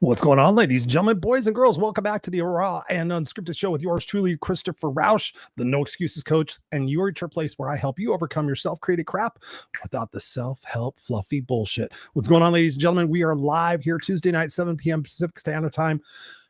What's going on, ladies and gentlemen, boys and girls? Welcome back to the Raw and Unscripted Show with yours truly, Christopher Rausch, the No Excuses Coach, and you're at your place where I help you overcome your self-created crap without the self-help fluffy bullshit. What's going on, ladies and gentlemen? We are live here Tuesday night, 7 p.m. Pacific Standard Time.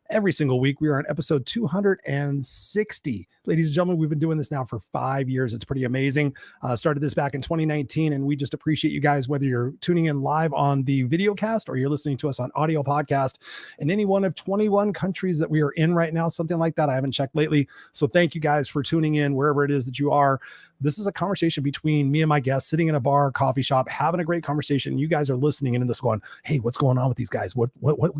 Every single week, we are on episode 260. Ladies and gentlemen, we've been doing this now for 5 years. It's pretty amazing. Started this back in 2019, and we just appreciate you guys, whether you're tuning in live on the video cast or you're listening to us on audio podcast in any one of 21 countries that we are in right now, something like that. I haven't checked lately. So thank you guys for tuning in wherever it is that you are. This is a conversation between me and my guests sitting in a bar, coffee shop, having a great conversation. You guys are listening in and this going, hey, what's going on with these guys? What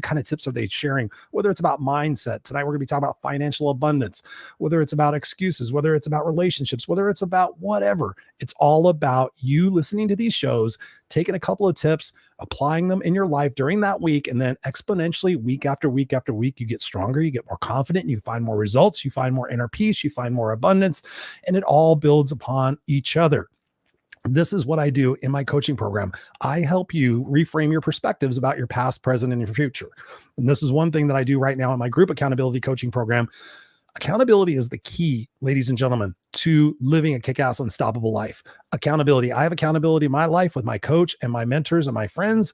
kind of tips are they sharing? Whether it's about mindset. Tonight, we're going to be talking about financial abundance, whether it's about excuses, whether it's about relationships, whether it's about whatever. It's all about you listening to these shows, taking a couple of tips, applying them in your life during that week, and then exponentially week after week after week, you get stronger, you get more confident, you find more results, you find more inner peace, you find more abundance, and it all builds upon each other. This is what I do in my coaching program. I help you reframe your perspectives about your past, present, and your future. And this is one thing that I do right now in my group accountability coaching program. Accountability is the key, ladies and gentlemen, to living a kick-ass, unstoppable life. Accountability. I have accountability in my life with my coach and my mentors and my friends.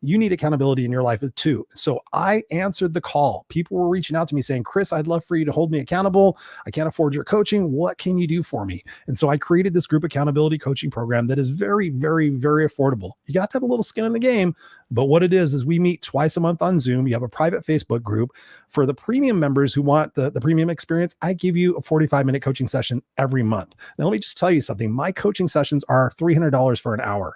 You need accountability in your life too. So I answered the call. People were reaching out to me saying, Chris, I'd love for you to hold me accountable. I can't afford your coaching. What can you do for me? And so I created this group accountability coaching program that is very, very, very affordable. You got to have a little skin in the game. But what it is we meet twice a month on Zoom. You have a private Facebook group. For the premium members who want the premium experience, I give you a 45-minute coaching session every month. Now, let me just tell you something. My coaching sessions are $300 for an hour.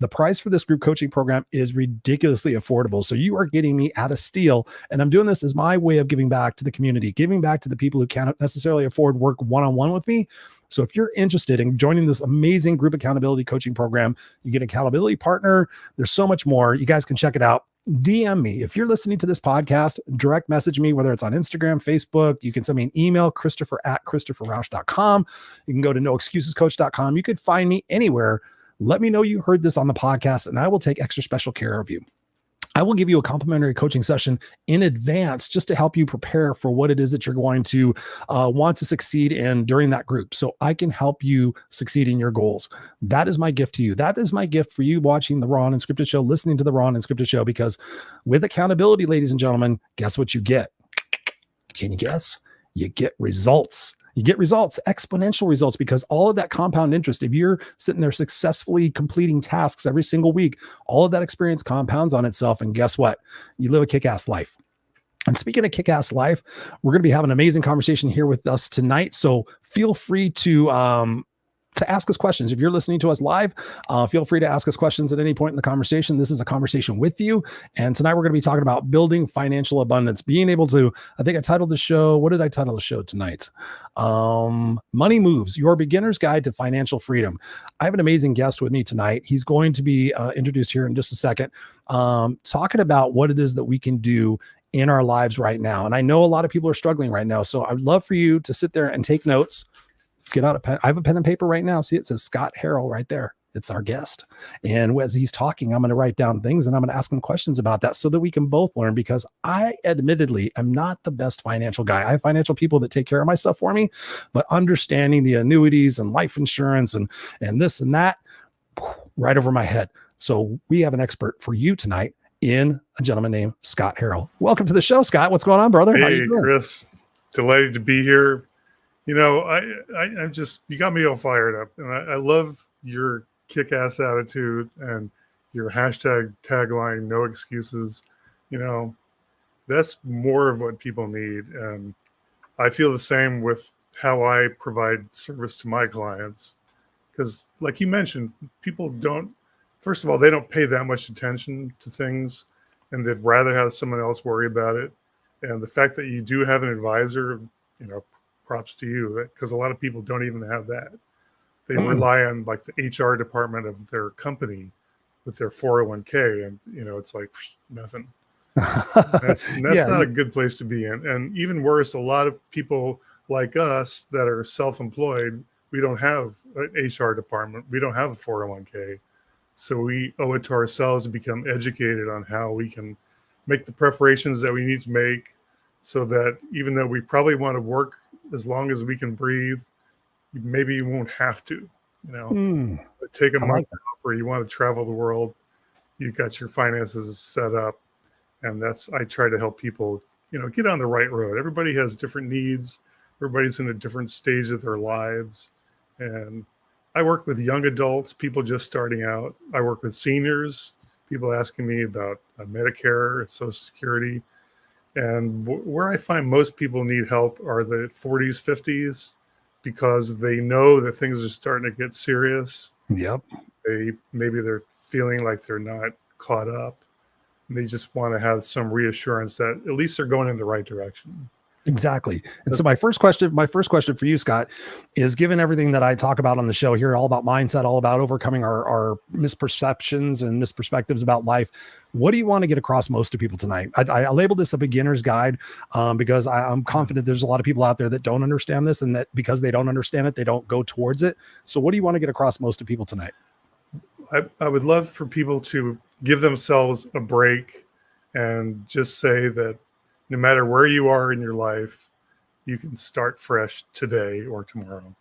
The price for this group coaching program is ridiculously affordable. So you are getting me at a steal. And I'm doing this as my way of giving back to the community, giving back to the people who can't necessarily afford work one-on-one with me. So if you're interested in joining this amazing group accountability coaching program, you get an accountability partner. There's so much more. You guys can check it out. DM me. If you're listening to this podcast, direct message me, whether it's on Instagram, Facebook. You can send me an email, Christopher@ChristopherRausch.com. You can go to noexcusescoach.com. You could find me anywhere. Let me know you heard this on the podcast, and I will take extra special care of you. I will give you a complimentary coaching session in advance just to help you prepare for what it is that you're going to want to succeed in during that group. So I can help you succeed in your goals. That is my gift to you. That is my gift for you watching the Raw and Unscripted Show, listening to the Raw and Unscripted Show, because with accountability, ladies and gentlemen, guess what you get? Can you guess? You get results. You get results, exponential results, because all of that compound interest, if you're sitting there successfully completing tasks every single week, all of that experience compounds on itself. And guess what? You live a kick-ass life. And speaking of kick-ass life, we're going to be having an amazing conversation here with us tonight. So feel free to ask us questions. If you're listening to us live, feel free to ask us questions at any point in the conversation. This is a conversation with you. And tonight we're going to be talking about building financial abundance, being able to, I think I titled the show, what did I title the show tonight? Money Moves, Your Beginner's Guide to Financial Freedom. I have an amazing guest with me tonight. He's going to be introduced here in just a second, talking about what it is that we can do in our lives right now. And I know a lot of people are struggling right now. So I'd love for you to sit there and take notes. Get out a pen. I have a pen and paper right now. See, it says Scott Harrell right there. It's our guest. And as he's talking, I'm going to write down things and I'm going to ask him questions about that so that we can both learn, because I admittedly am not the best financial guy. I have financial people that take care of my stuff for me, but understanding the annuities and life insurance and this and that, right over my head. So we have an expert for you tonight in a gentleman named Scott Harrell. Welcome to the show, Scott. What's going on, brother? Hey, how you doing? Chris. Delighted to be here. You know, I'm just, you got me all fired up, and I love your kick-ass attitude and your hashtag tagline, no excuses. You know, that's more of what people need. And I feel the same with how I provide service to my clients. Because like you mentioned, people don't, first of all, they don't pay that much attention to things, and they'd rather have someone else worry about it. And the fact that you do have an advisor, you know, props to you, because a lot of people don't even have that. They rely on like the HR department of their company with their 401k, and you know, it's like nothing. That's not a good place to be in. And even worse, a lot of people like us that are self-employed, we don't have an HR department, we don't have a 401k, so we owe it to ourselves to become educated on how we can make the preparations that we need to make so that even though we probably want to work as long as we can breathe, maybe you won't have to, but take a month off or you want to travel the world, you've got your finances set up. And I try to help people, get on the right road. Everybody has different needs. Everybody's in a different stage of their lives. And I work with young adults, people just starting out. I work with seniors, people asking me about Medicare and Social Security. And where I find most people need help are the 40s, 50s, because they know that things are starting to get serious. Yep. Maybe they're feeling like they're not caught up. They just want to have some reassurance that at least they're going in the right direction. Exactly. And so my first question for you, Scott, is given everything that I talk about on the show here, all about mindset, all about overcoming our misperceptions and misperspectives about life, what do you want to get across most to people tonight? I labeled this a beginner's guide because I'm confident there's a lot of people out there that don't understand this, and that because they don't understand it, they don't go towards it. So what do you want to get across most to people tonight? I would love for people to give themselves a break and just say that no matter where you are in your life, you can start fresh today or tomorrow.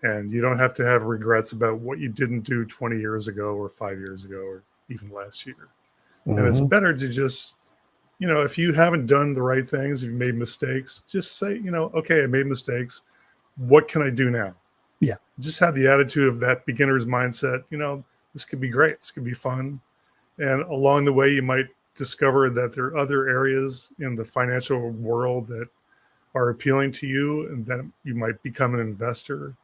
And you don't have to have regrets about what you didn't do 20 years ago or 5 years ago or even last year. Mm-hmm. And it's better to just, if you haven't done the right things, if you've made mistakes, just say, okay, I made mistakes. What can I do now? Yeah. Just have the attitude of that beginner's mindset. This could be great. This could be fun. And along the way, you might discover that there are other areas in the financial world that are appealing to you, and then you might become an investor.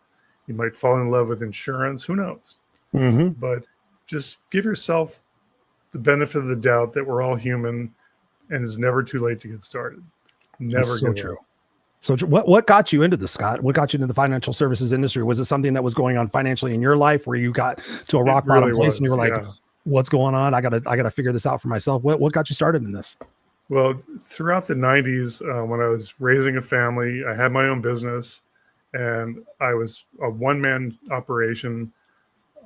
You might fall in love with insurance. Who knows? Mm-hmm. But just give yourself the benefit of the doubt that we're all human, and it's never too late to get started. Never. That's so true. So what got you into this, Scott? What got you into the financial services industry? Was it something that was going on financially in your life where you got to a rock bottom place and you were like, what's going on? I gotta figure this out for myself. What got you started in this? Well, throughout the 90s, when I was raising a family, I had my own business and I was a one-man operation.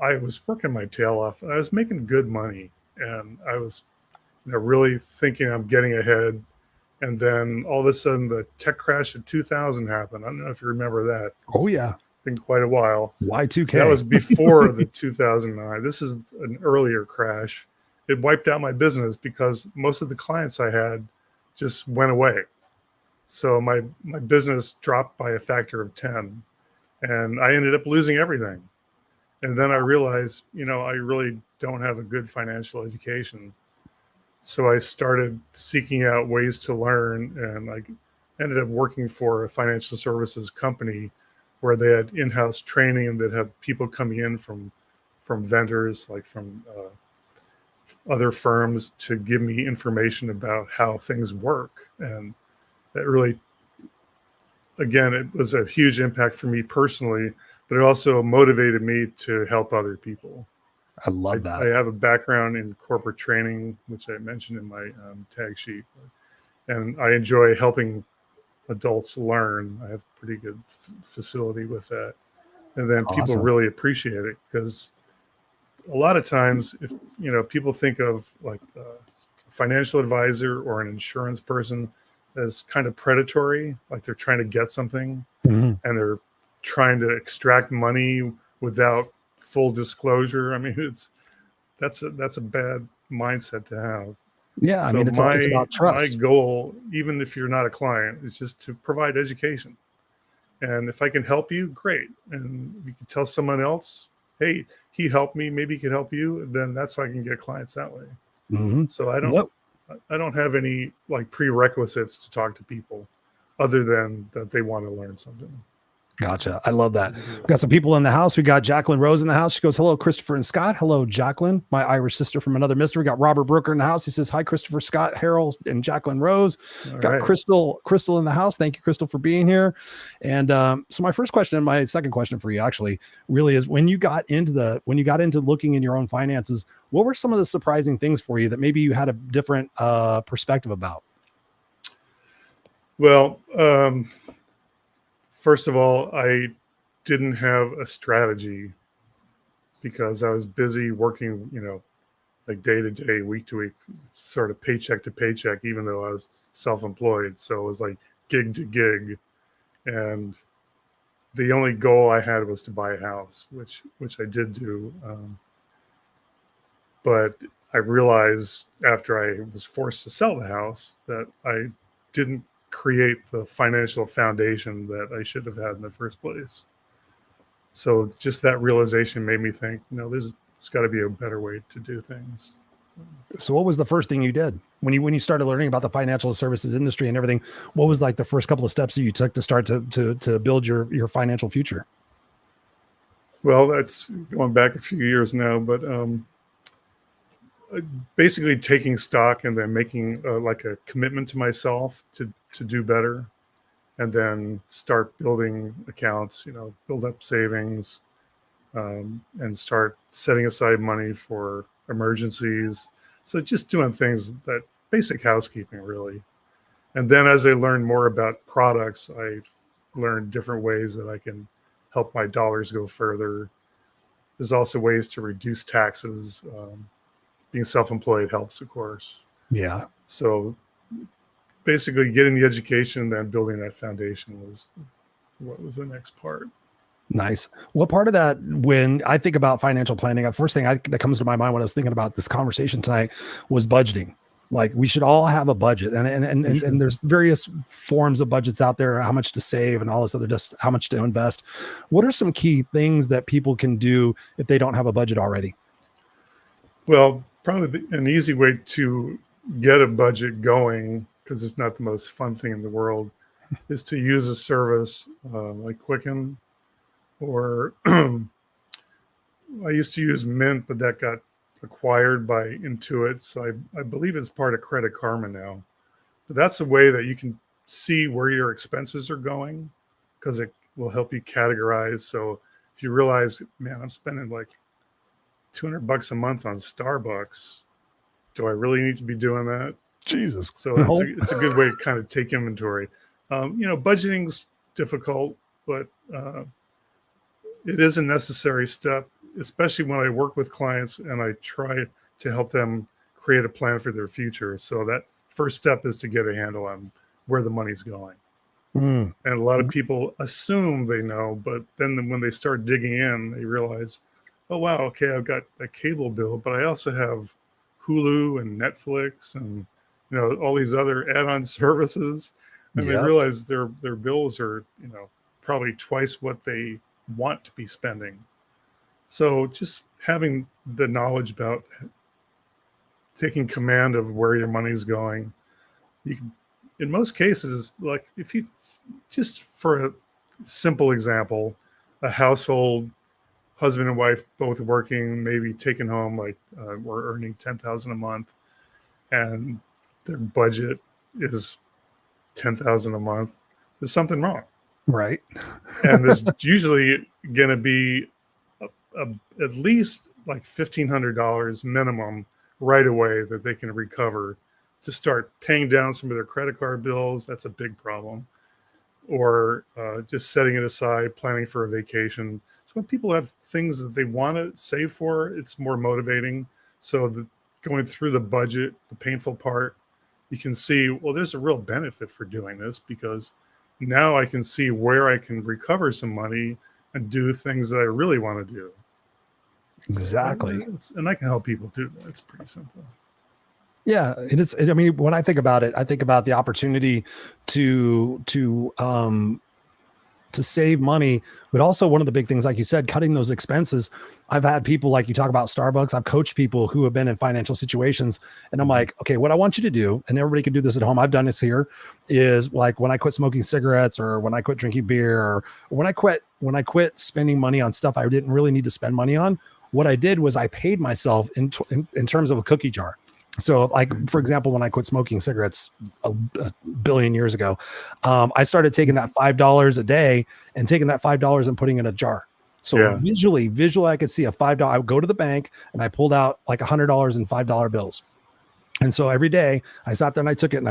I was working my tail off. I was making good money and I was really thinking I'm getting ahead. And then all of a sudden the tech crash in 2000 happened. I don't know if you remember that. Oh yeah. It's been quite a while. Y2K. That was before the 2009. This is an earlier crash. It wiped out my business because most of the clients I had just went away. So my business dropped by a factor of 10 and I ended up losing everything. And then I realized, I really don't have a good financial education. So I started seeking out ways to learn, and I ended up working for a financial services company where they had in-house training and they'd have people coming in from vendors, like from other firms, to give me information about how things work. And that really, again, it was a huge impact for me personally, but it also motivated me to help other people. I love that. I have a background in corporate training, which I mentioned in my tag sheet, and I enjoy helping adults learn. I have a pretty good facility with that. And then people really appreciate it because a lot of times, if people think of like a financial advisor or an insurance person as kind of predatory, like they're trying to get something and they're trying to extract money without full disclosure. I mean, that's a bad mindset to have. Yeah, so I mean, it's about trust. My goal, even if you're not a client, is just to provide education. And if I can help you, great. And you can tell someone else, hey, he helped me, maybe he could help you. Then that's how I can get clients that way. Mm-hmm. So I don't have any like prerequisites to talk to people other than that they want to learn something. Gotcha. I love that. We've got some people in the house. We got Jacqueline Rose in the house. She goes, hello, Christopher and Scott. Hello, Jacqueline, my Irish sister from another mister. We got Robert Brooker in the house. He says, hi, Christopher, Scott, Harold, and Jacqueline Rose. Got Crystal in the house. Thank you, Crystal, for being here. And so my first question and my second question for you actually really is when you got into looking in your own finances, what were some of the surprising things for you that maybe you had a different perspective about? Well, first of all, I didn't have a strategy because I was busy working, like day to day, week to week, sort of paycheck to paycheck, even though I was self-employed. So it was like gig to gig. And the only goal I had was to buy a house, which I did do. But I realized after I was forced to sell the house that I didn't create the financial foundation that I should have had in the first place. So just that realization made me think, there's got to be a better way to do things. So what was the first thing you did when you started learning about the financial services industry and everything? What was like the first couple of steps that you took to start to build your financial future? Well, that's going back a few years now, but basically taking stock and then making like a commitment to myself to do better, and then start building accounts, build up savings, and start setting aside money for emergencies. So just doing things that basic housekeeping, really. And then as I learned more about products, I learned different ways that I can help my dollars go further. There's also ways to reduce taxes. Being self-employed helps, of course. Yeah. So basically getting the education and then building that foundation was what was the next part. Nice. What part of that, when I think about financial planning, the first thing that comes to my mind when I was thinking about this conversation tonight was budgeting. Like we should all have a budget, and there's various forms of budgets out there, how much to save and all this other, just how much to invest. What are some key things that people can do if they don't have a budget already? Well, probably an easy way to get a budget going, because it's not the most fun thing in the world, is to use a service like Quicken, or I used to use Mint, but that got acquired by Intuit. So I believe it's part of Credit Karma now. But that's a way that you can see where your expenses are going, because it will help you categorize. So if you realize, man, I'm spending like $200 a month on Starbucks, do I really need to be doing that? Jesus. So it's a good way to kind of take inventory. Budgeting's difficult, but it is a necessary step, especially when I work with clients and I try to help them create a plan for their future. So that first step is to get a handle on where the money's going. And a lot of people assume they know, but then when they start digging in, they realize, oh, wow, okay, I've got a cable bill, but I also have Hulu and Netflix and all these other add-on services. And they realize their bills are, probably twice what they want to be spending. So just having the knowledge about taking command of where your money's going, you can, in most cases, like if you, just for a simple example, a household, husband and wife both working, maybe taking home like we're earning $10,000 a month, and their budget is $10,000 a month. There's something wrong, right? And there's usually going to be at least like $1,500 minimum right away that they can recover to start paying down some of their credit card bills. That's a big problem. Or just setting it aside, planning for a vacation. So when people have things that they want to save for, it's more motivating. So going through the budget, the painful part, you can see, well, there's a real benefit for doing this, because now I can see where I can recover some money and do things that I really want to do. Exactly. And I can help people do that. It's pretty simple. Yeah, I mean, when I think about it, I think about the opportunity to save money, but also one of the big things, like you said, cutting those expenses. I've had people, like you talk about Starbucks, I've coached people who have been in financial situations, and I'm like, okay, what I want you to do, and everybody can do this at home, I've done this here, is like when I quit smoking cigarettes, or when I quit drinking beer, or when I quit spending money on stuff I didn't really need to spend money on, what I did was I paid myself in terms of a cookie jar. So like, for example, when I quit smoking cigarettes a billion years ago, I started taking that $5 a day and taking that $5 and putting it in a jar. So visually, I could see a $5. I would go to the bank and I pulled out like $100 in $5 bills. And so every day I sat there and I took it and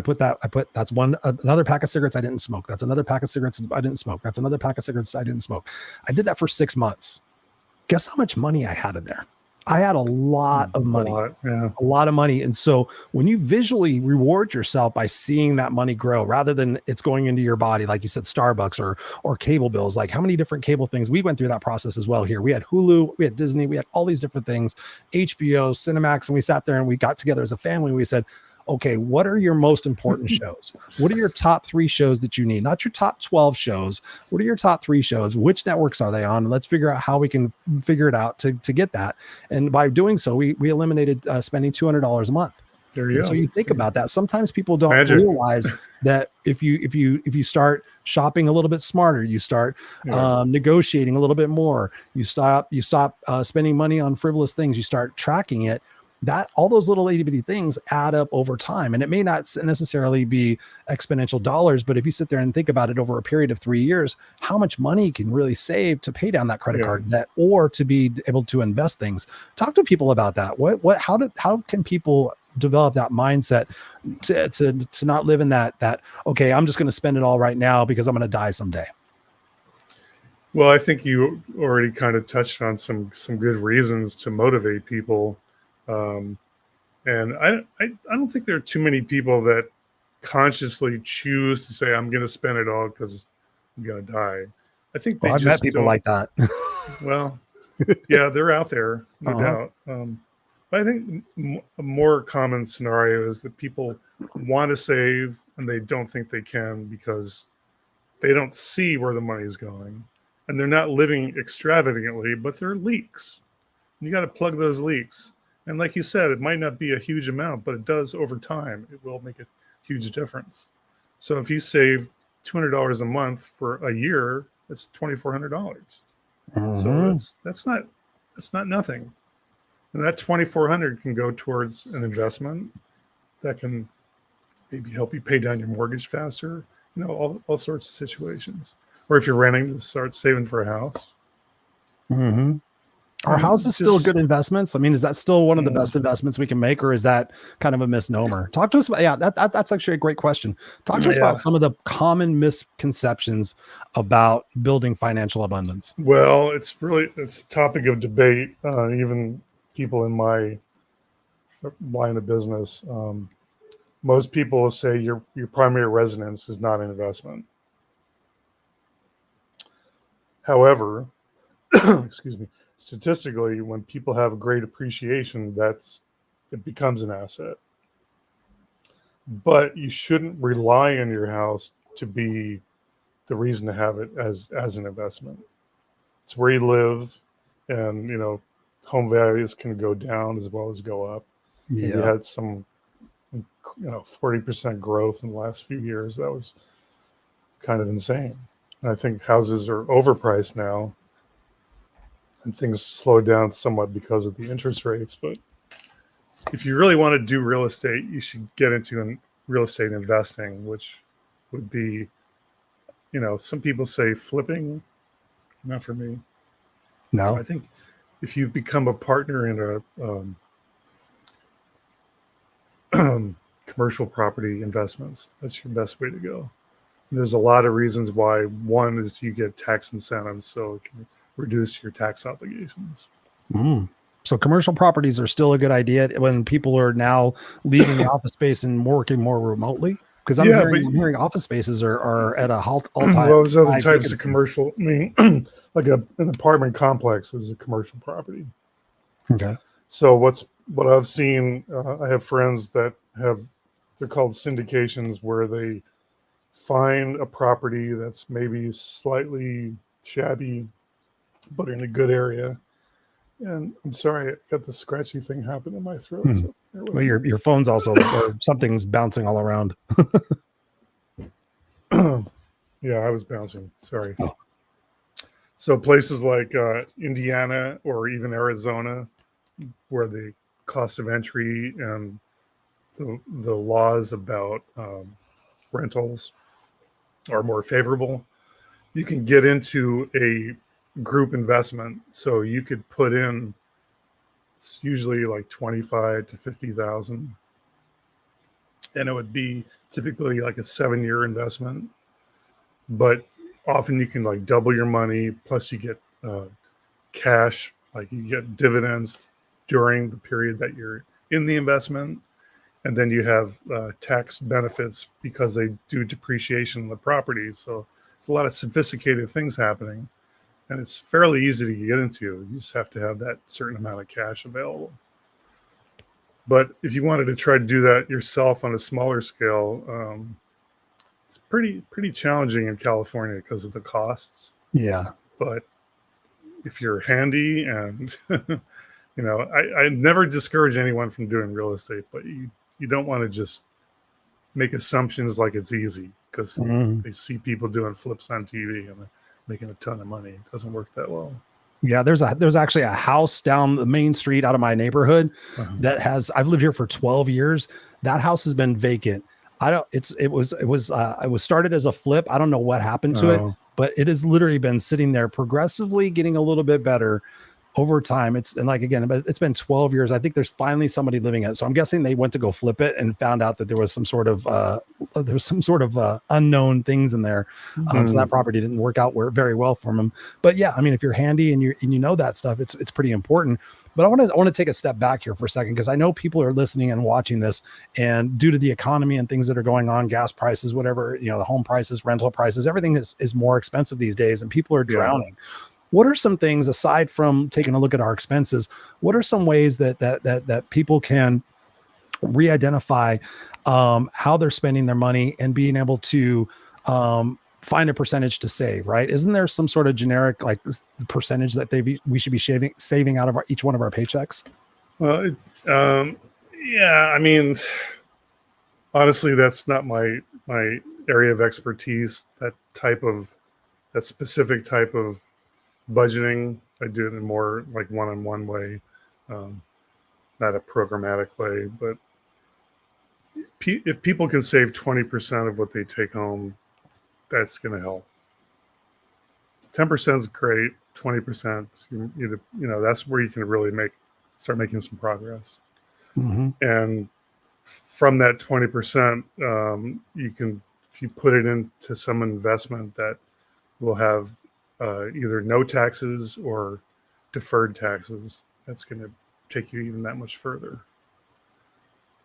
that's another pack of cigarettes I didn't smoke. That's another pack of cigarettes I didn't smoke. That's another pack of cigarettes I didn't smoke. I did that for 6 months. Guess how much money I had in there? I had a lot of A money. lot, yeah. A lot of money. And so when you visually reward yourself by seeing that money grow rather than it's going into your body, like you said, Starbucks or cable bills, like how many different cable things we went through that process as well here. We had Hulu, we had Disney, we had all these different things, HBO, Cinemax, and we sat there and we got together as a family. We said, okay, what are your most important shows? What are your top 3 shows that you need? Not your top 12 shows. What are your top 3 shows? Which networks are they on? And let's figure out how we can figure it out to get that. And by doing so, we eliminated spending $200 a month. There you And go. so you think about that. Sometimes people don't magic. realize that if you start shopping a little bit smarter, you start negotiating a little bit more, you stop spending money on frivolous things, you start tracking it, that all those little itty bitty things add up over time. And it may not necessarily be exponential dollars, but if you sit there and think about it over a period of 3 years, how much money you can really save to pay down that credit card debt or to be able to invest things. Talk to people about that. How can people develop that mindset to not live in that, okay, I'm just going to spend it all right now because I'm going to die someday? Well, I think you already kind of touched on some good reasons to motivate people. And I don't think there are too many people that consciously choose to say, I'm going to spend it all because I'm going to die. I think they I've met people like that. Well, yeah, they're out there, no doubt. But I think a more common scenario is that people want to save and they don't think they can because they don't see where the money is going. And they're not living extravagantly, but there are leaks. You got to plug those leaks. And like you said, it might not be a huge amount, but it does over time. It will make a huge difference. So if you save $200 a month for a year, that's $2,400. So that's not nothing. And that $2,400 can go towards an investment that can maybe help you pay down your mortgage faster. All sorts of situations. Or if you're renting, to start saving for a house. Are houses still good investments? I mean, is that still one of the best investments we can make, or is that kind of a misnomer? Talk to us about, that's actually a great question. Talk to us about some of the common misconceptions about building financial abundance. Well, it's a topic of debate, even people in my line of business. Most people will say your primary residence is not an investment. However, excuse me, statistically, when people have great appreciation, it becomes an asset. But you shouldn't rely on your house to be the reason to have it as an investment. It's where you live, and home values can go down as well as go up. Yeah. And we had some 40% growth in the last few years. That was kind of insane. And I think houses are overpriced now, and things slowed down somewhat because of the interest rates. But if you really want to do real estate, you should get into real estate investing, which would be, some people say flipping. Not for me. No. I think if you become a partner in a commercial property investments, that's your best way to go. And there's a lot of reasons why. One is you get tax incentives, so it can reduce your tax obligations. So commercial properties are still a good idea when people are now leaving the office space and working more remotely. Because I'm hearing office spaces are at a all-time. Well, there's other types of commercial. I mean, like an apartment complex is a commercial property. Okay. So what I've seen, I have friends that they're called syndications, where they find a property that's maybe slightly shabby, but in a good area. And I'm sorry, I got this scratchy thing happen in my throat. So well, your phone's also or something's bouncing all around. Yeah, I was bouncing. Sorry. Oh. So places like Indiana or even Arizona, where the cost of entry and the laws about rentals are more favorable, you can get into a group investment. So you could put in, it's usually like 25 to 50,000, and it would be typically like a 7-year investment, but often you can like double your money, plus you get cash, like you get dividends during the period that you're in the investment. And then you have tax benefits because they do depreciation in the property. So it's a lot of sophisticated things happening. And it's fairly easy to get into. You just have to have that certain amount of cash available. But if you wanted to try to do that yourself on a smaller scale, it's pretty challenging in California because of the costs. Yeah. But if you're handy and, I never discourage anyone from doing real estate, but you don't want to just make assumptions like it's easy because they see people doing flips on TV and they're making a ton of money. It doesn't work that well. Yeah, there's actually a house down the main street out of my neighborhood that I've lived here for 12 years. That house has been vacant. It was started as a flip. I don't know what happened to it, but it has literally been sitting there progressively getting a little bit better over time. It's been 12 years. I think there's finally somebody living in it. So I'm guessing they went to go flip it and found out that there was some sort of unknown things in there. So that property didn't work out very well for them. But yeah, I mean, if you're handy and you know that stuff, it's pretty important. But I want to take a step back here for a second, because I know people are listening and watching this, and due to the economy and things that are going on, gas prices, whatever, the home prices, rental prices, everything is more expensive these days, and people are drowning. What are some things, aside from taking a look at our expenses, what are some ways that people can re-identify how they're spending their money and being able to find a percentage to save, right? Isn't there some sort of generic percentage that we should be saving out of each one of our paychecks? Well, I mean, honestly, that's not my area of expertise. That specific type of budgeting, I do it in more like one-on-one way, not a programmatic way. But if people can save 20% of what they take home, that's going to help. 10% is great. 20%, that's where you can really start making some progress. And from that 20%, you can, if you put it into some investment that will have either no taxes or deferred taxes, that's going to take you even that much further.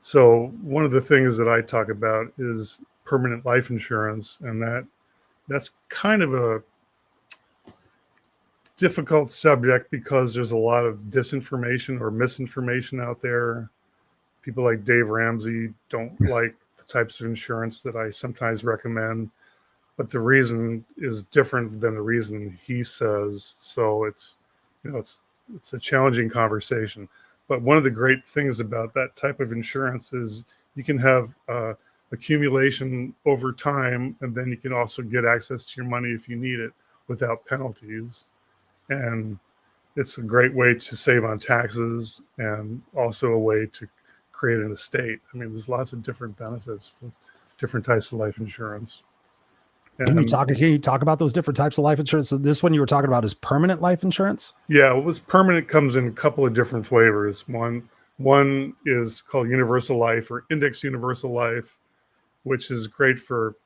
So one of the things that I talk about is permanent life insurance, and that's kind of a difficult subject because there's a lot of disinformation or misinformation out there. People like Dave Ramsey don't like the types of insurance that I sometimes recommend, but the reason is different than the reason he says. So it's a challenging conversation. But one of the great things about that type of insurance is you can have accumulation over time, and then you can also get access to your money if you need it without penalties. And it's a great way to save on taxes and also a way to create an estate. I mean, there's lots of different benefits with different types of life insurance. Can you talk about those different types of life insurance? So this one you were talking about is permanent life insurance? Yeah, what was permanent comes in a couple of different flavors. One is called universal life or index universal life, which is great for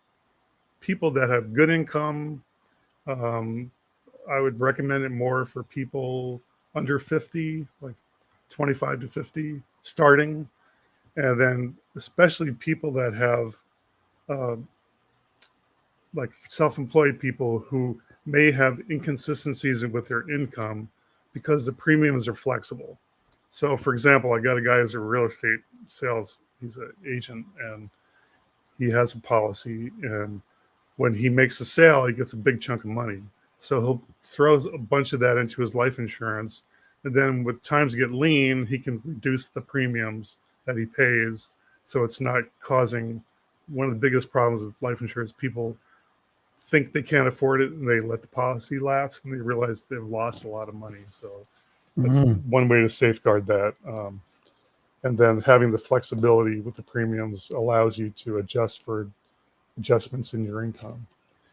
people that have good income. I would recommend it more for people under 50, like 25 to 50 starting. And then especially people that have like self-employed people who may have inconsistencies with their income because the premiums are flexible. So for example, I got a guy who's a real estate sales, he's an agent, and he has a policy, and when he makes a sale, he gets a big chunk of money. So he'll throw a bunch of that into his life insurance. And then when times get lean, he can reduce the premiums that he pays. So it's not causing one of the biggest problems with life insurance. People think they can't afford it and they let the policy lapse and they realize they've lost a lot of money. So that's one way to safeguard that. And then having the flexibility with the premiums allows you to adjust for adjustments in your income.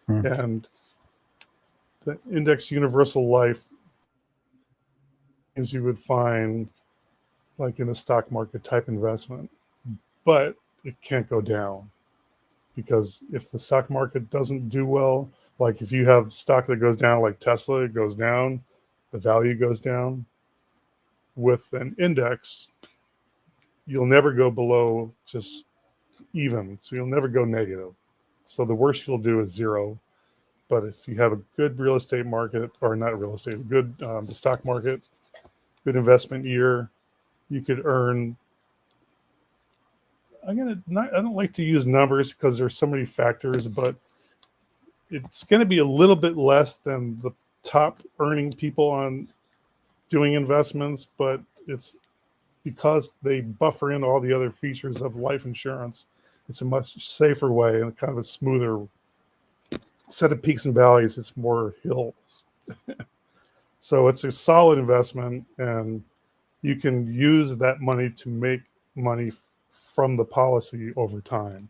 And the index universal life is you would find like in a stock market type investment, but it can't go down. Because if the stock market doesn't do well, like if you have stock that goes down like Tesla, it goes down, the value goes down. with an index, you'll never go below just even. So you'll never go negative. So the worst you'll do is zero. But if you have a good real estate market, or not real estate, a good the stock market, good investment year, you could earn. I don't like to use numbers because there's so many factors, but it's going to be a little bit less than the top earning people on doing investments, but it's because they buffer in all the other features of life insurance. It's a much safer way and kind of a smoother set of peaks and valleys. It's more hills. So it's a solid investment, and you can use that money to make money from the policy over time.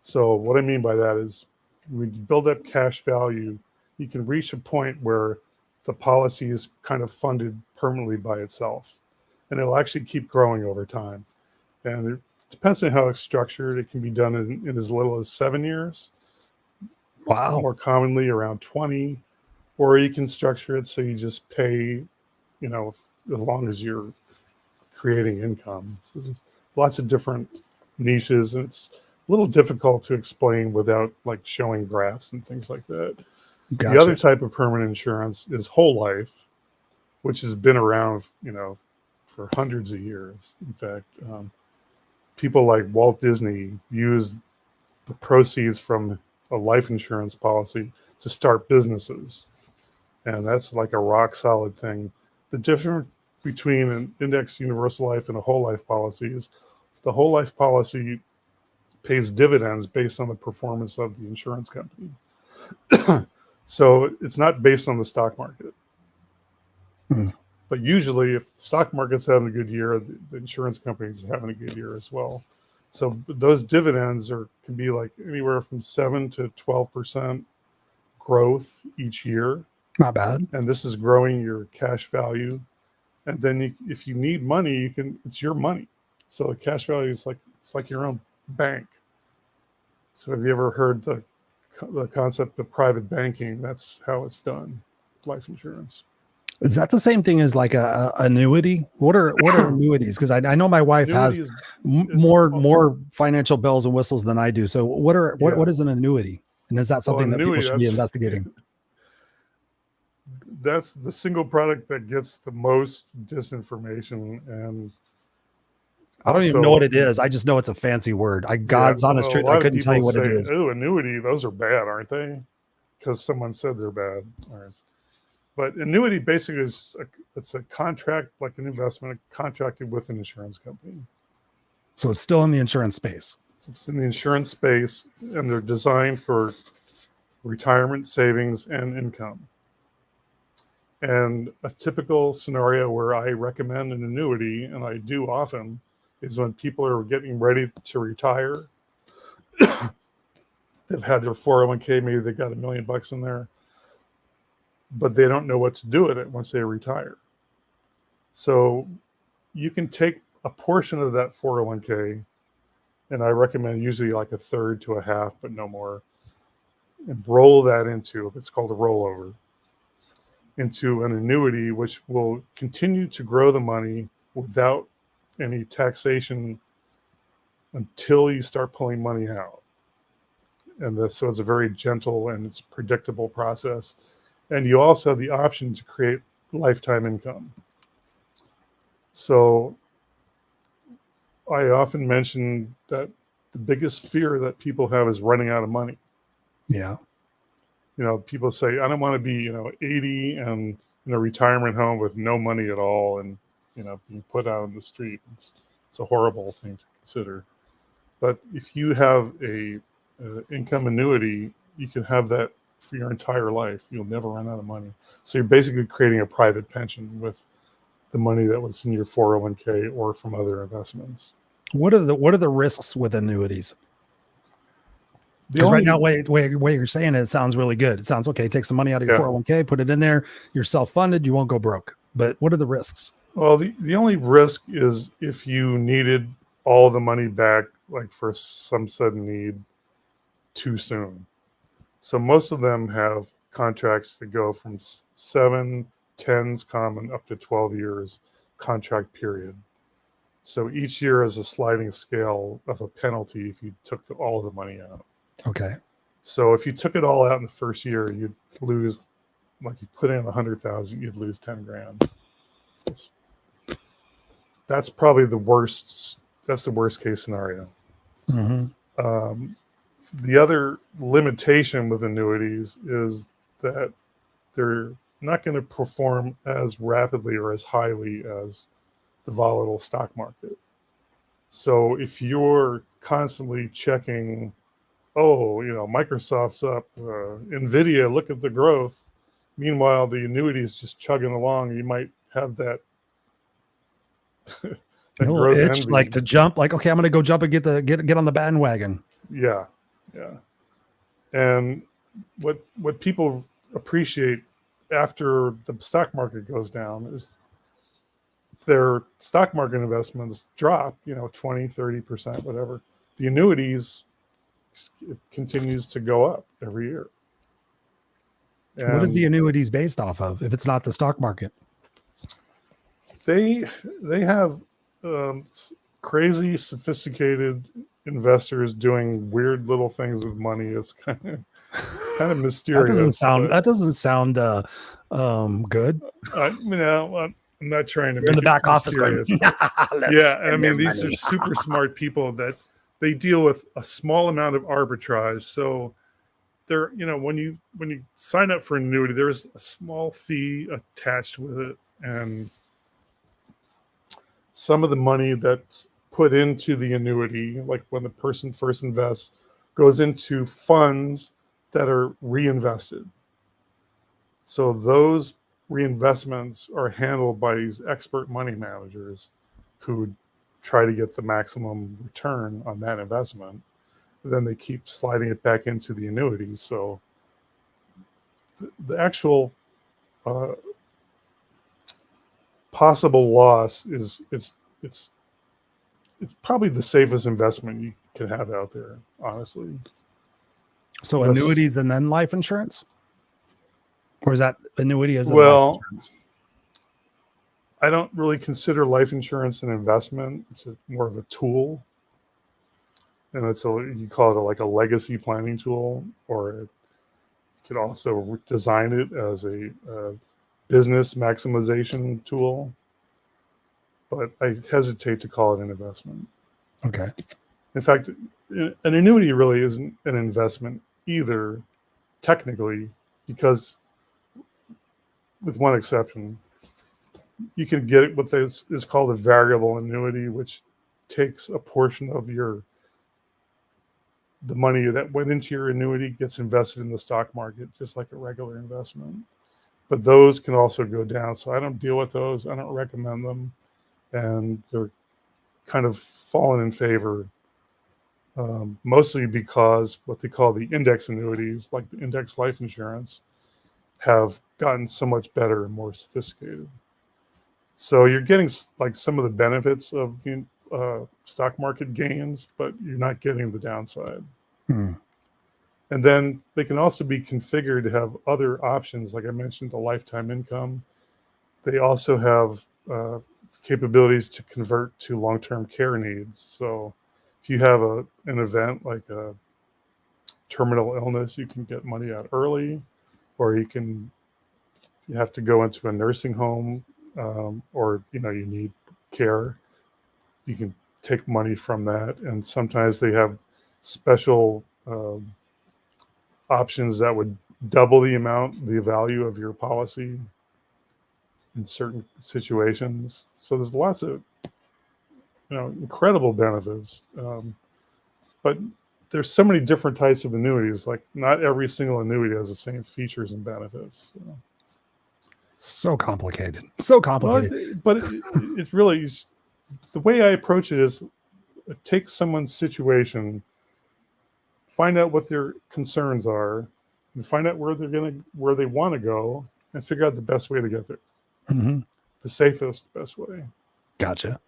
So what I mean by that is when you build up cash value, you can reach a point where the policy is kind of funded permanently by itself, and it'll actually keep growing over time. And it depends on how it's structured. It can be done in as little as 7 years. Wow. More commonly around 20, or you can structure it so you just pay, as long as you're creating income. So there's lots of different niches, and it's a little difficult to explain without like showing graphs and things like that. Gotcha. The other type of permanent insurance is whole life, which has been around, for hundreds of years. In fact, people like Walt Disney use the proceeds from a life insurance policy to start businesses. And that's like a rock solid thing. The difference between an index universal life and a whole life policy is the whole life policy pays dividends based on the performance of the insurance company. So it's not based on the stock market. But usually if the stock market's having a good year, the insurance companies are having a good year as well. So those dividends can be like anywhere from 7 to 12% growth each year. Not bad. And this is growing your cash value. And then if you need money, it's your money. So the cash value is like your own bank. So have you ever heard the concept of private banking? That's how it's done, life insurance. Is that the same thing as like a annuity? What are annuities? Because I know my wife has more financial bells and whistles than I do. So what is an annuity? And is that something that people should be investigating? That's the single product that gets the most disinformation, and I don't even know what it is. I just know it's a fancy word. God's honest truth, I couldn't tell you what it is. Oh, annuity, those are bad, aren't they? Because someone said they're bad. All right. But annuity basically it's a contract, like an investment contracted with an insurance company. So it's still in the insurance space. It's in the insurance space, and they're designed for retirement savings and income. And a typical scenario where I recommend an annuity, and I do often, is when people are getting ready to retire. They've had their 401k, maybe they got $1 million in there, but they don't know what to do with it once they retire. So you can take a portion of that 401k, and I recommend usually like a third to a half, but no more, and roll that into, it's called a rollover, into an annuity, which will continue to grow the money without any taxation until you start pulling money out. And so it's a very gentle and it's predictable process. And you also have the option to create lifetime income. So I often mention that the biggest fear that people have is running out of money. Yeah. People say, I don't want to be, 80 and in a retirement home with no money at all and, being put out on the street. It's a horrible thing to consider. But if you have a income annuity, you can have that for your entire life. You'll never run out of money. So you're basically creating a private pension with the money that was in your 401k or from other investments. What are the risks with annuities? Because right now, way you're saying it sounds really good. It sounds okay. Take some money out of your 401k, put it in there. You're self-funded. You won't go broke. But what are the risks? Well, the only risk is if you needed all the money back, like for some sudden need, too soon. So most of them have contracts that go from 7, 10's common up to 12 years. contract period. So each year is a sliding scale of a penalty if you took all of the money out. Okay. So if you took it all out in the first year, you'd lose, like you put in 100,000, you'd lose 10 grand. That's probably the worst. That's the worst case scenario. Mm-hmm. The other limitation with annuities is that they're not going to perform as rapidly or as highly as the volatile stock market. So if you're constantly checking, oh, Microsoft's up, NVIDIA, look at the growth. Meanwhile, the annuity is just chugging along. You might have that, that little itch, envy. Like to jump, like, okay, I'm going to go jump and get on the bandwagon. Yeah. And what people appreciate after the stock market goes down is their stock market investments drop, 20, 30%, whatever. The annuities, it continues to go up every year. And what is the annuities based off of if it's not the stock market? They have crazy, sophisticated investors doing weird little things with money. It's kind of mysterious. That doesn't sound good. I'm not trying to You're in the back office going, these are super smart people that they deal with a small amount of arbitrage. So they're, when you sign up for an annuity, there's a small fee attached with it. And some of the money that's put into the annuity, like when the person first invests, goes into funds that are reinvested. So those reinvestments are handled by these expert money managers who try to get the maximum return on that investment. Then they keep sliding it back into the annuity. So the actual possible loss is it's probably the safest investment you can have out there, honestly. So annuities and then life insurance? Or is that annuity as life insurance? I don't really consider life insurance an investment. It's more of a tool. And you call it like a legacy planning tool, or you could also design it as a business maximization tool. But I hesitate to call it an investment. Okay. In fact, an annuity really isn't an investment either, technically, because with one exception, you can get what is called a variable annuity, which takes a portion of the money that went into your annuity gets invested in the stock market, just like a regular investment. But those can also go down. So I don't deal with those. I don't recommend them. And they're kind of fallen in favor, mostly because what they call the index annuities, like the index life insurance, have gotten so much better and more sophisticated. So you're getting like some of the benefits of the stock market gains, but you're not getting the downside. And then they can also be configured to have other options. Like I mentioned, the lifetime income. They also have capabilities to convert to long-term care needs. So if you have an event like a terminal illness, you can get money out early, or you have to go into a nursing home, or you need care. You can take money from that, and sometimes they have special options that would double the value of your policy in certain situations. So there's lots of incredible benefits, but there's so many different types of annuities. Like not every single annuity has the same features and benefits. So complicated. Well, but it's really, the way I approach it is take someone's situation, find out what their concerns are, and find out where they want to go, and figure out the best way to get there. Mm-hmm. The safest, best way. Gotcha.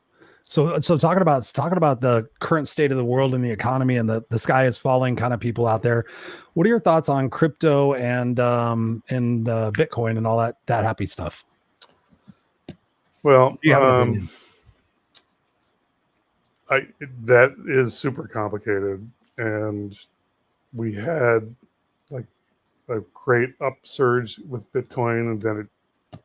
So talking about the current state of the world and the economy and the sky is falling kind of people out there, what are your thoughts on crypto and Bitcoin and all that happy stuff? Well, Do you have an opinion? that is super complicated, and we had like a great upsurge with Bitcoin, and then it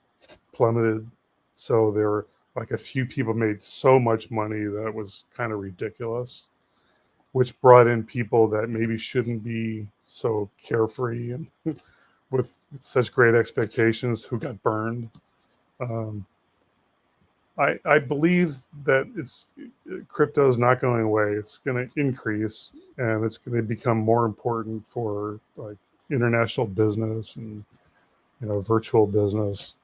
plummeted. So there were like a few people made so much money that it was kind of ridiculous, which brought in people that maybe shouldn't be so carefree and with such great expectations who got burned. Um, I believe that crypto is not going away. It's going to increase, and it's going to become more important for like international business and virtual business.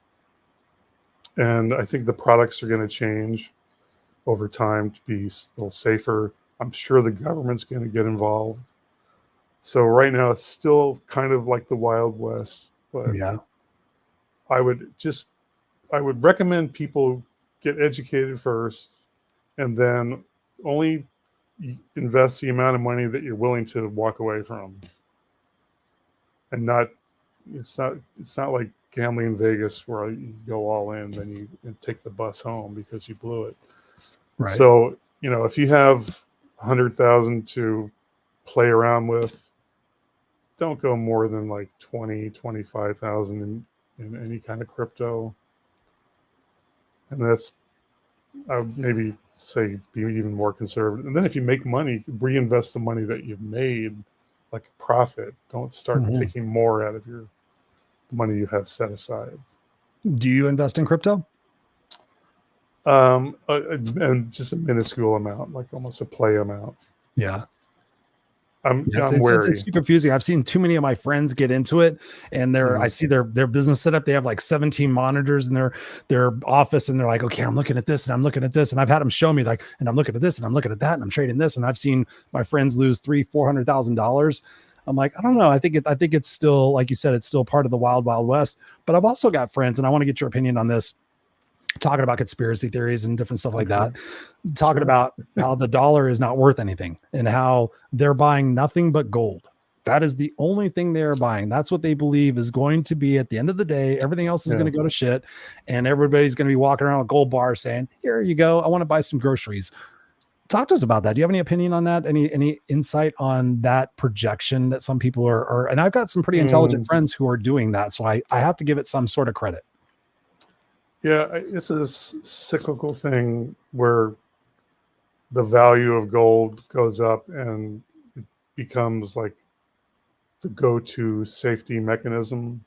And I think the products are going to change over time to be a little safer. I'm sure the government's going to get involved. So right now it's still kind of like the Wild West, but Yeah. I would just I would recommend people get educated first, and then only invest the amount of money that you're willing to walk away from, and not it's not like gambling in Vegas where you go all in, then you take the bus home because you blew it. Right. So if you have 100,000 to play around with, don't go more than like 25,000 in any kind of crypto. And that's, I would maybe say, be even more conservative. And then if you make money, reinvest the money that you've made like a profit. Don't start taking more out of your money you have set aside. Do you invest in crypto? And just a minuscule amount, like almost a play amount. Yeah. I'm It's wary. super confusing. I've seen too many of my friends get into it, and I see their business setup. They have like 17 monitors in their office, and they're like, okay, I'm looking at this and I'm looking at this, and I've had them show me like, and I'm looking at this and I'm looking at that, and I'm trading this, and I've seen my friends lose $300,000-$400,000. I'm like, I don't know. I think it's still, like you said, it's still part of the wild, wild west. But I've also got friends, and I want to get your opinion on this, talking about conspiracy theories and different stuff like that, talking about how the dollar is not worth anything and how they're buying nothing but gold. That is the only thing they're buying. That's what they believe is going to be at the end of the day. Everything else is going to go to shit, and everybody's going to be walking around with gold bars saying, here you go, I want to buy some groceries. Talk to us about that. Do you have any opinion on that? Any insight on that projection that some people are and I've got some pretty intelligent friends who are doing that. So I have to give it some sort of credit. Yeah, it's a cyclical thing where the value of gold goes up and it becomes like the go-to safety mechanism.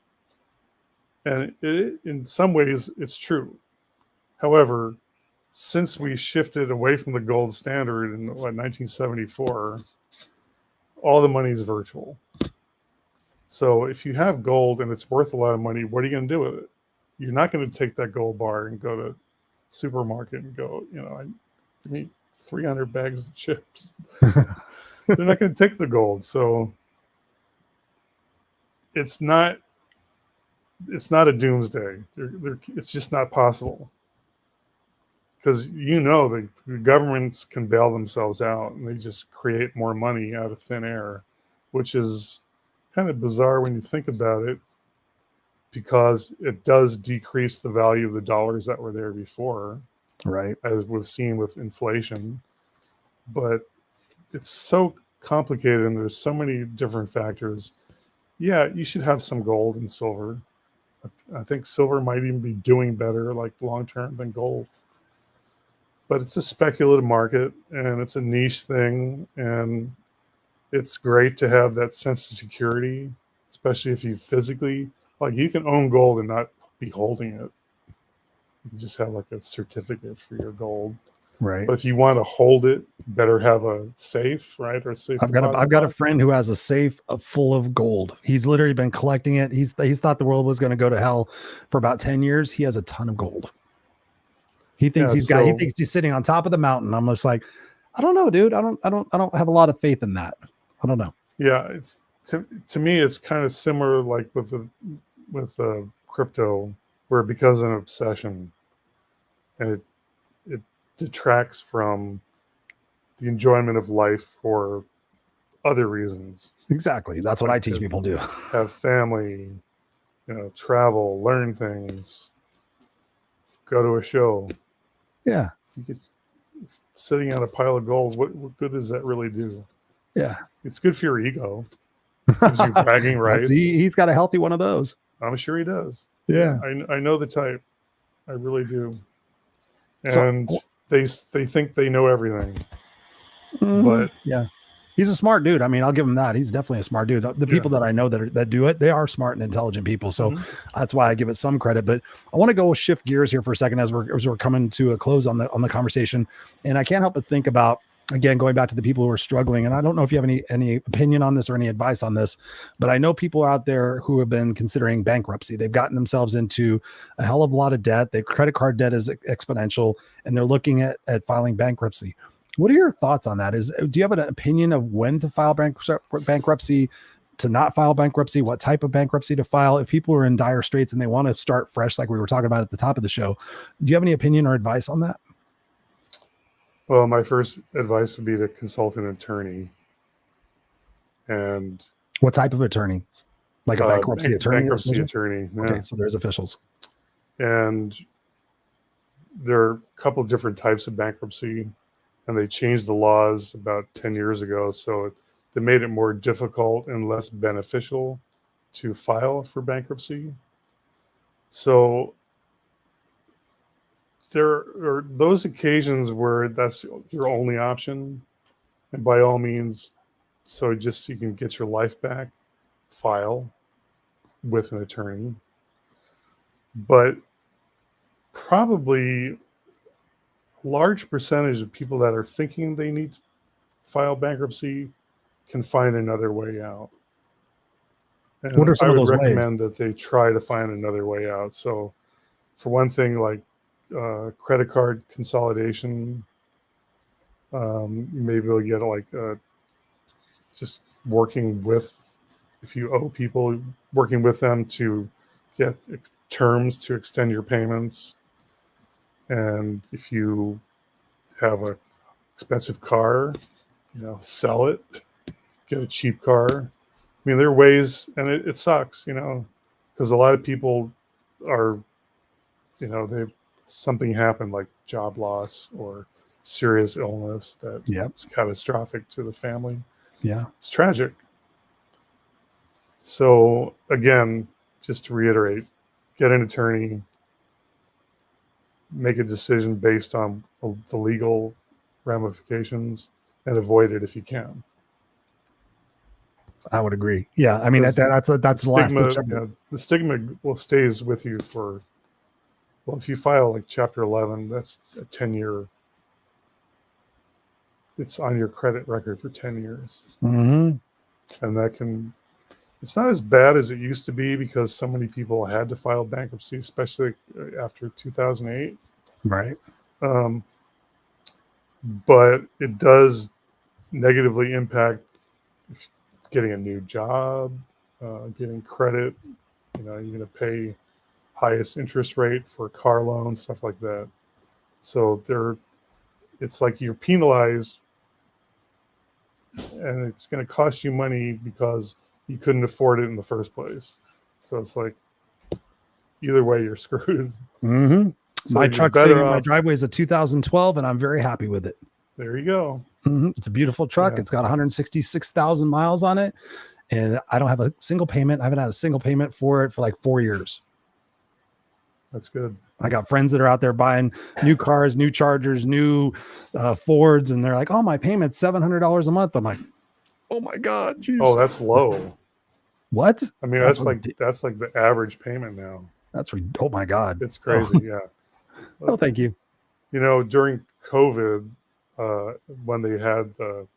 And in some ways, it's true. However, since we shifted away from the gold standard in 1974, all the money is virtual. So if you have gold and it's worth a lot of money, what are you going to do with it? You're not going to take that gold bar and go to supermarket and go, give me 300 bags of chips. They're not going to take the gold. So it's not a doomsday. It's just not possible. Because the governments can bail themselves out and they just create more money out of thin air, which is kind of bizarre when you think about it, because it does decrease the value of the dollars that were there before, right? As we've seen with inflation. But it's so complicated and there's so many different factors. Yeah, you should have some gold and silver. I think silver might even be doing better, like long term, than gold. But it's a speculative market and it's a niche thing, and it's great to have that sense of security, especially if you physically, like, you can own gold and not be holding it. You can just have like a certificate for your gold. Right. But if you want to hold it, better have a safe, right? Or a safe. I've got a friend who has a safe full of gold. He's literally been collecting it. He's thought the world was going to go to hell for about 10 years. He has a ton of gold. He thinks he thinks he's sitting on top of the mountain. I'm just like, I don't know, dude. I don't have a lot of faith in that. I don't know. Yeah, it's to me, it's kind of similar like with crypto, where it becomes an obsession, and it detracts from the enjoyment of life for other reasons. Exactly. That's what I teach people to do. Have family, travel, learn things. go to a show. Yeah. You get, sitting on a pile of gold, what good does that really do? Yeah. It's good for your ego. Gives you bragging rights. He's got a healthy one of those. I'm sure he does. Yeah. I know the type. I really do. So- And they think they know everything. Mhm. But yeah, he's a smart dude. I mean, I'll give him that. He's definitely a smart dude. The people that I know that do it, they are smart and intelligent people. So that's why I give it some credit. But I want to go shift gears here for a second as we're coming to a close on the conversation. And I can't help but think about, again, going back to the people who are struggling. And I don't know if you have any opinion on this or any advice on this, but I know people out there who have been considering bankruptcy. They've gotten themselves into a hell of a lot of debt. Their credit card debt is exponential, and they're looking at filing bankruptcy. What are your thoughts on that? Do you have an opinion of when to file bankruptcy, to not file bankruptcy, what type of bankruptcy to file? If people are in dire straits and they want to start fresh, like we were talking about at the top of the show, do you have any opinion or advice on that? Well, my first advice would be to consult an attorney. And what type of attorney? Like a bankruptcy attorney? Bankruptcy attorney. Yeah. Okay, so there's officials. And there are a couple of different types of bankruptcy, and they changed the laws about 10 years ago. So they made it more difficult and less beneficial to file for bankruptcy. So there are those occasions where that's your only option. And by all means, so just you can get your life back, file with an attorney. But probably a large percentage of people that are thinking they need to file bankruptcy can find another way out. And what are some of those ways? I would recommend that they try to find another way out. So for one thing, like credit card consolidation, you may be able to get like just working with, if you owe people, working with them to get terms to extend your payments. And if you have an expensive car, sell it, get a cheap car. I mean, there are ways, and it sucks, because a lot of people are, they've something happened like job loss or serious illness that's catastrophic to the family. Yeah. It's tragic. So again, just to reiterate, get an attorney, make a decision based on the legal ramifications, and avoid it if you can. I would agree. Yeah. I mean, that's the stigma, last. The stigma stays with you for, if you file like Chapter 11, that's a 10-year. It's on your credit record for 10 years. Mm-hmm. And it's not as bad as it used to be because so many people had to file bankruptcy, especially after 2008. Right. But it does negatively impact getting a new job, getting credit. You're going to pay highest interest rate for car loans, stuff like that. So it's like you're penalized, and it's going to cost you money because you couldn't afford it in the first place. So it's like either way, you're screwed. Mm-hmm. So my truck sitting in my driveway is a 2012, and I'm very happy with it. There you go. Mm-hmm. It's a beautiful truck. Yeah. It's got 166,000 miles on it, and I don't have a single payment. I haven't had a single payment for it for like 4 years. That's good. I got friends that are out there buying new cars, new Chargers, new Fords, and they're like, "Oh, my payment's $700 a month." I'm like, "Oh my God, geez. Oh, that's low." What? I mean, that's like the average payment now. Oh my God, it's crazy. Yeah. Oh, thank you. During COVID, when they had the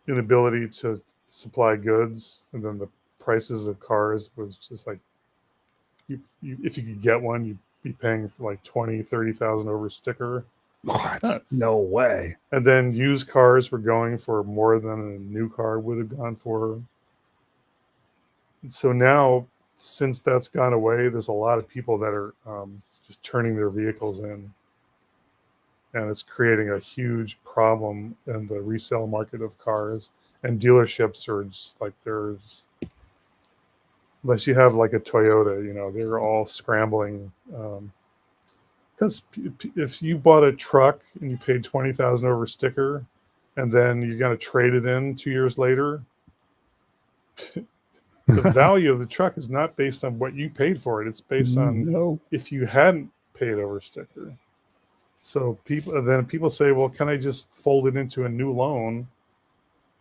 inability to supply goods, and then the prices of cars was just like, if you could get one, you'd be paying for like $20,000-$30,000 over a sticker. What? No way. And then used cars were going for more than a new car would have gone for. So now, since that's gone away, there's a lot of people that are just turning their vehicles in. And it's creating a huge problem in the resale market of cars. And dealerships are just like, unless you have like a Toyota, they're all scrambling. Because if you bought a truck and you paid $20,000 over sticker, and then you're going to trade it in 2 years later, the value of the truck is not based on what you paid for it. It's based on if you hadn't paid over sticker. So people say, well, can I just fold it into a new loan?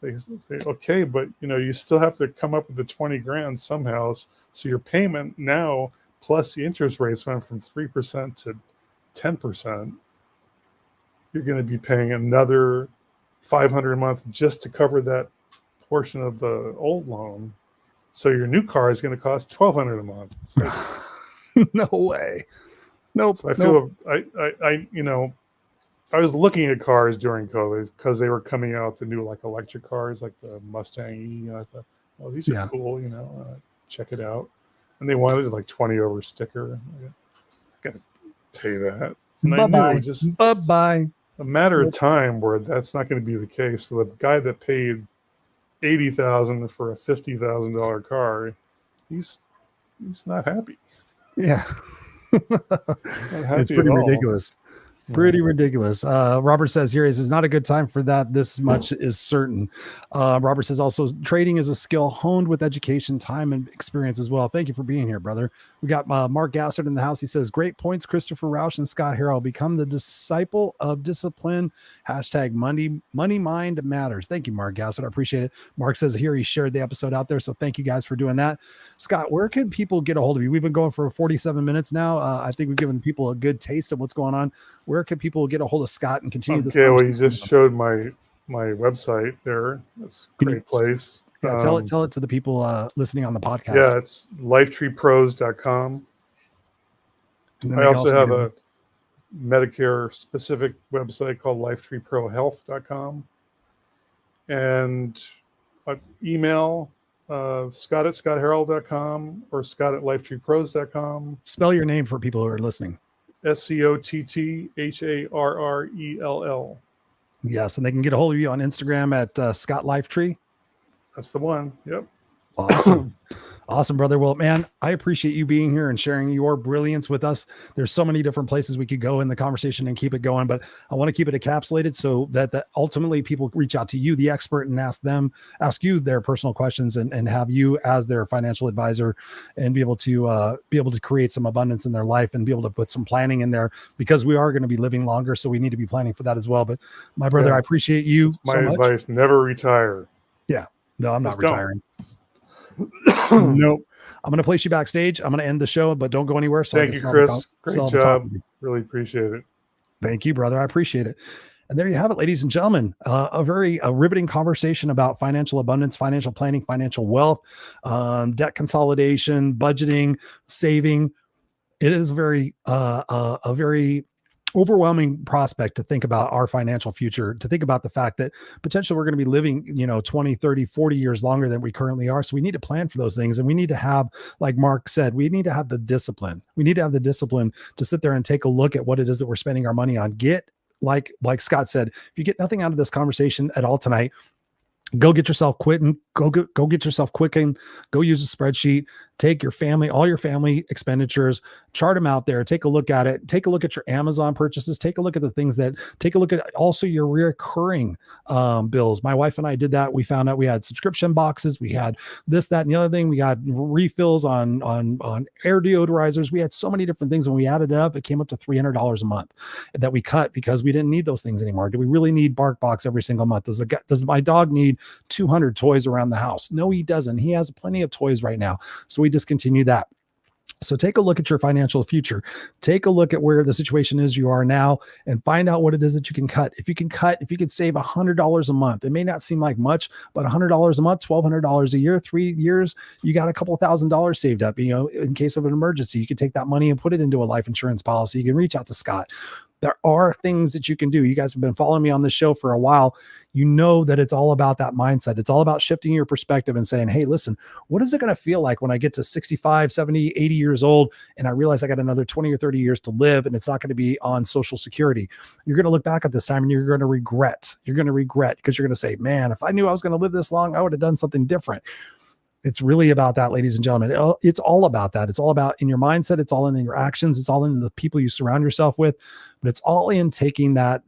They say, okay, but you still have to come up with the 20 grand somehow. So your payment now plus the interest rates went from 3% to 10%. You're going to be paying another $500 a month just to cover that portion of the old loan. So your new car is going to cost $1,200 a month. No way. Nope. So I feel I was looking at cars during COVID because they were coming out the new like electric cars, like the Mustang E. I thought, oh, these are cool. Check it out. And they wanted like 20 over sticker. I got to pay that. And bye-bye. I knew just bye-bye. A matter of time where that's not going to be the case. So the guy that paid $80,000 for a $50,000 car, he's not happy. Yeah. It's pretty ridiculous. Pretty ridiculous. Robert says here, is not a good time for that. This much is certain. Robert says also trading is a skill honed with education, time, and experience as well. Thank you for being here, brother. We got Mark Gassard in the house. He says, great points, Christopher Rausch and Scott Harrell. Become the disciple of discipline. # money mind matters. Thank you, Mark Gassard. I appreciate it. Mark says here he shared the episode out there. So thank you guys for doing that. Scott, where can people get a hold of you? We've been going for 47 minutes now. I think we've given people a good taste of what's going on. Where can people get a hold of Scott and continue this? Yeah, well, you just showed my website there. That's a great place. Yeah, tell it to the people listening on the podcast. Yeah, it's lifetreepros.com. I also have a Medicare specific website called lifetreeprohealth.com. And email scott@scottharrell.com or scott@lifetreepros.com. Spell your name for people who are listening. SCOTTHARRELL. Yes, and they can get a hold of you on Instagram at Scott Lifetree. That's the one. Yep. Awesome. Awesome, brother. Well, man, I appreciate you being here and sharing your brilliance with us. There's so many different places we could go in the conversation and keep it going, but I want to keep it encapsulated so that ultimately people reach out to you, the expert, and ask you their personal questions and have you as their financial advisor and be able to create some abundance in their life and be able to put some planning in there, because we are going to be living longer. So we need to be planning for that as well. But my brother, I appreciate you. That's my advice. Never retire. Yeah. No, I'm not retiring. Nope. I'm going to place you backstage. I'm going to end the show, but don't go anywhere. So thank you, Chris. Great job. Really appreciate it. Thank you, brother. I appreciate it. And there you have it, ladies and gentlemen. A very riveting conversation about financial abundance, financial planning, financial wealth, debt consolidation, budgeting, saving. It is a very overwhelming prospect to think about our financial future, to think about the fact that potentially we're going to be living, 20, 30, 40 years longer than we currently are. So we need to plan for those things. And we need to have, like Mark said, we need to have the discipline. We need to have the discipline to sit there and take a look at what it is that we're spending our money on. Like Scott said, if you get nothing out of this conversation at all tonight, go get yourself quitting, go get yourself Quicken, go use a spreadsheet, take all your family expenditures, chart them out there, take a look at it, take a look at your Amazon purchases, take a look at also your recurring bills. My wife and I did that. We found out we had subscription boxes. We had this, that, and the other thing. We got refills on air deodorizers. We had so many different things. When we added it up, it came up to $300 a month that we cut because we didn't need those things anymore. Do we really need BarkBox every single month? Does my dog need 200 toys around the house? No, he doesn't. He has plenty of toys right now. So we discontinue that. So take a look at your financial future. Take a look at where the situation is you are now and find out what it is that you can cut. If you can save $100 a month, it may not seem like much, but $100 a month, $1,200 a year, 3 years, you got a couple $1,000s saved up, in case of an emergency. You can take that money and put it into a life insurance policy. You can reach out to Scott. There are things that you can do. You guys have been following me on this show for a while. You know that it's all about that mindset. It's all about shifting your perspective and saying, hey, listen, what is it going to feel like when I get to 65, 70, 80 years old and I realize I got another 20 or 30 years to live and it's not going to be on Social Security? You're going to look back at this time and you're going to regret. You're going to regret because you're going to say, man, if I knew I was going to live this long, I would have done something different. It's really about that, ladies and gentlemen. It's all about that. It's all about in your mindset. It's all in your actions. It's all in the people you surround yourself with. But it's all in taking that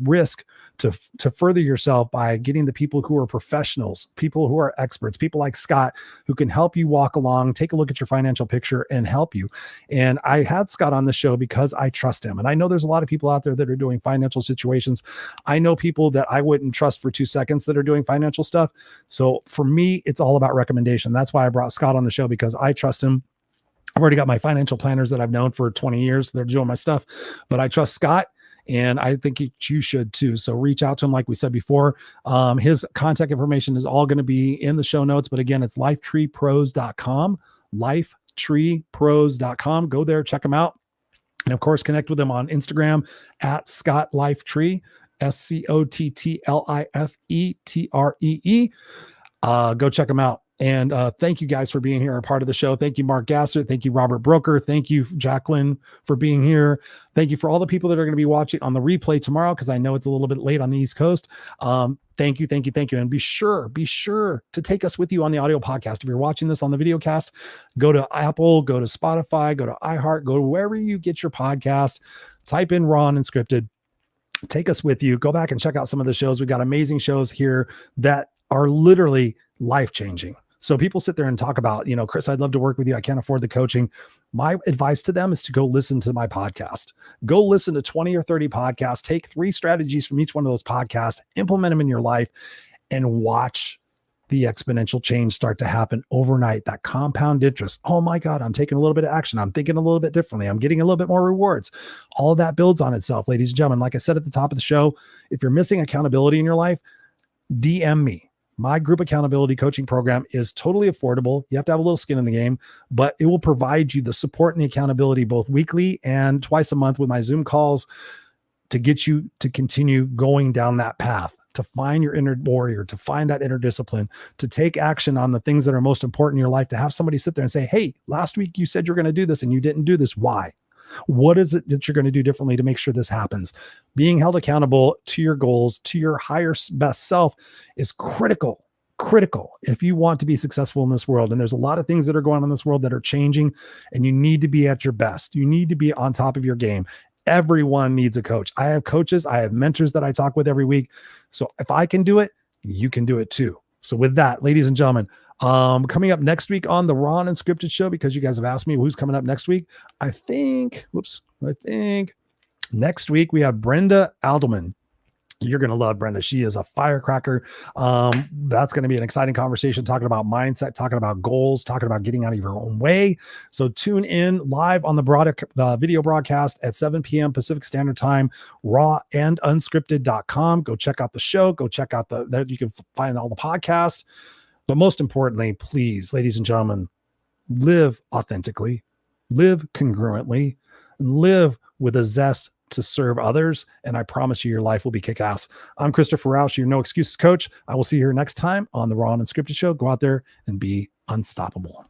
risk to further yourself by getting the people who are professionals, people who are experts, people like Scott, who can help you walk along, take a look at your financial picture and help you. And I had Scott on the show because I trust him. And I know there's a lot of people out there that are doing financial situations. I know people that I wouldn't trust for 2 seconds that are doing financial stuff. So for me, it's all about recommendation. That's why I brought Scott on the show, because I trust him. I've already got my financial planners that I've known for 20 years. They're doing my stuff, but I trust Scott, and I think you should too. So reach out to him. Like we said before, his contact information is all going to be in the show notes, but again, it's lifetreepros.com, lifetreepros.com. Go there, check him out. And of course, connect with him on Instagram at Scott Lifetree, SCOTTLIFETREE. Go check him out. And thank you guys for being here, a part of the show. Thank you, Mark Gasser. Thank you, Robert Broker. Thank you, Jacqueline, for being here. Thank you for all the people that are going to be watching on the replay tomorrow, because I know it's a little bit late on the East Coast. Thank you. And be sure to take us with you on the audio podcast. If you're watching this on the video cast, go to Apple, go to Spotify, go to iHeart, go to wherever you get your podcast, type in Raw and Unscripted. Take us with you. Go back and check out some of the shows. We've got amazing shows here that are literally life-changing. So people sit there and talk about, Chris, I'd love to work with you. I can't afford the coaching. My advice to them is to go listen to my podcast. Go listen to 20 or 30 podcasts. Take 3 strategies from each one of those podcasts, implement them in your life, and watch the exponential change start to happen overnight. That compound interest. Oh my God, I'm taking a little bit of action. I'm thinking a little bit differently. I'm getting a little bit more rewards. All of that builds on itself, ladies and gentlemen. Like I said at the top of the show, if you're missing accountability in your life, DM me. My group accountability coaching program is totally affordable. You have to have a little skin in the game, but it will provide you the support and the accountability both weekly and twice a month with my Zoom calls to get you to continue going down that path, to find your inner warrior, to find that inner discipline, to take action on the things that are most important in your life, to have somebody sit there and say, hey, last week you said you're going to do this and you didn't do this. Why? What is it that you're going to do differently to make sure this happens? Being held accountable to your goals, to your higher best self is critical if you want to be successful in this world. And there's a lot of things that are going on in this world that are changing, and you need to be at your best. You need to be on top of your game. Everyone needs a coach. I have coaches. I have mentors that I talk with every week. So if I can do it, you can do it too. So with that, ladies and gentlemen, coming up next week on the Raw and Unscripted show, because you guys have asked me who's coming up next week. I think next week we have Brenda Aldelman. You're going to love Brenda. She is a firecracker. That's going to be an exciting conversation, talking about mindset, talking about goals, talking about getting out of your own way. So tune in live on the video broadcast at 7 p.m. Pacific Standard Time, rawandunscripted.com. Go check out the show. Go check out there you can find all the podcasts. But most importantly, please, ladies and gentlemen, live authentically, live congruently, live with a zest to serve others. And I promise you, your life will be kick-ass. I'm Christopher Rausch, your No Excuses coach. I will see you here next time on the Raw and Unscripted show. Go out there and be unstoppable.